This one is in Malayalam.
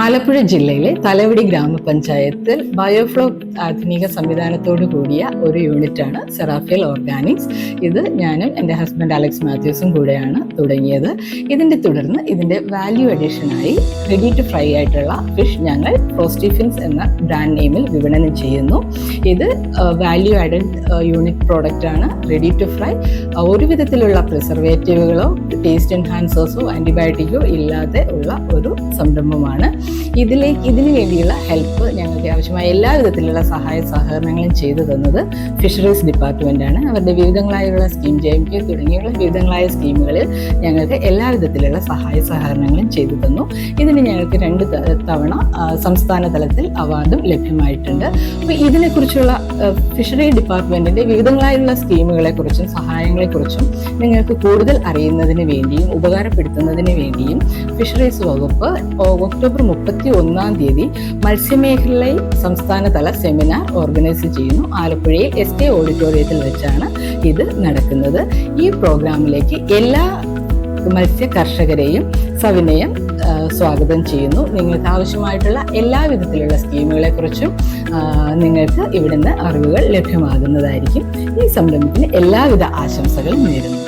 ആലപ്പുഴ ജില്ലയിലെ തലവടി ഗ്രാമപഞ്ചായത്തിൽ ബയോഫ്ലോക് ആധുനിക സംവിധാനത്തോടു കൂടിയ ഒരു യൂണിറ്റാണ് സെറാഫിയൽ ഓർഗാനിക്സ്. ഇത് ഞാനും എൻ്റെ ഹസ്ബൻഡ് അലക്സ് മാത്യൂസും കൂടെയാണ് തുടങ്ങിയത്. ഇതിൻ്റെ തുടർന്ന് ഇതിൻ്റെ വാല്യൂ അഡീഷനായി റെഡി ടു ഫ്രൈ ആയിട്ടുള്ള ഫിഷ് ഞങ്ങൾ ഫ്രോസ്റ്റി ഫിൻസ് എന്ന ബ്രാൻഡ് നെയിമിൽ വിപണനം ചെയ്യുന്നു. ഇത് വാല്യൂ ആഡഡ് യൂണിറ്റ് പ്രോഡക്റ്റാണ്. റെഡി ടു ഫ്രൈ, ഒരു വിധത്തിലുള്ള പ്രിസർവേറ്റീവുകളോ ടേസ്റ്റ് എൻഹാൻസേഴ്സോ ആൻറ്റിബയോട്ടിക്കോ ഇല്ലാതെ ഉള്ള ഒരു സംരംഭമാണ്. ഇതിനു വേണ്ടിയുള്ള ഹെൽപ്പ് ഞങ്ങൾക്ക് ആവശ്യമായ എല്ലാ വിധത്തിലുള്ള സഹായ സഹകരണങ്ങളും ചെയ്തു തന്നത് ഫിഷറീസ് ഡിപ്പാർട്ട്മെൻറ്റാണ്. അവരുടെ വിവിധങ്ങളായുള്ള സ്കീം JMK തുടങ്ങിയുള്ള വിവിധങ്ങളായ സ്കീമുകളിൽ ഞങ്ങൾക്ക് എല്ലാ വിധത്തിലുള്ള സഹായ സഹകരണങ്ങളും ചെയ്തു തന്നു. ഇതിന് ഞങ്ങൾക്ക് 2 തവണ സംസ്ഥാന തലത്തിൽ അവാർഡും ലഭ്യമായിട്ടുണ്ട്. അപ്പോൾ ഇതിനെക്കുറിച്ചുള്ള ഫിഷറി ഡിപ്പാർട്ട്മെൻറ്റിൻ്റെ വിവിധങ്ങളായുള്ള സ്കീമുകളെക്കുറിച്ചും സഹായങ്ങളെക്കുറിച്ചും നിങ്ങൾക്ക് കൂടുതൽ അറിയുന്നതിന് വേണ്ടിയും ഉപകാരപ്പെടുത്തുന്നതിന് വേണ്ടിയും ഫിഷറീസ് വകുപ്പ് ഒക്ടോബർ 31-ാം തീയതി മത്സ്യമേഖലയിൽ സംസ്ഥാനതല സെമിനാർ ഓർഗനൈസ് ചെയ്യുന്നു. ആലപ്പുഴയിൽ SK ഓഡിറ്റോറിയത്തിൽ വെച്ചാണ് ഇത് നടക്കുന്നത്. ഈ പ്രോഗ്രാമിലേക്ക് എല്ലാ മത്സ്യ കർഷകരെയും സവിനയം സ്വാഗതം ചെയ്യുന്നു. നിങ്ങൾക്ക് ആവശ്യമായിട്ടുള്ള എല്ലാ വിധത്തിലുള്ള സ്കീമുകളെക്കുറിച്ചും നിങ്ങൾക്ക് ഇവിടുന്ന് അറിവുകൾ ലഭ്യമാകുന്നതായിരിക്കും. ഈ സംരംഭത്തിന് എല്ലാവിധ ആശംസകളും നേരുന്നു.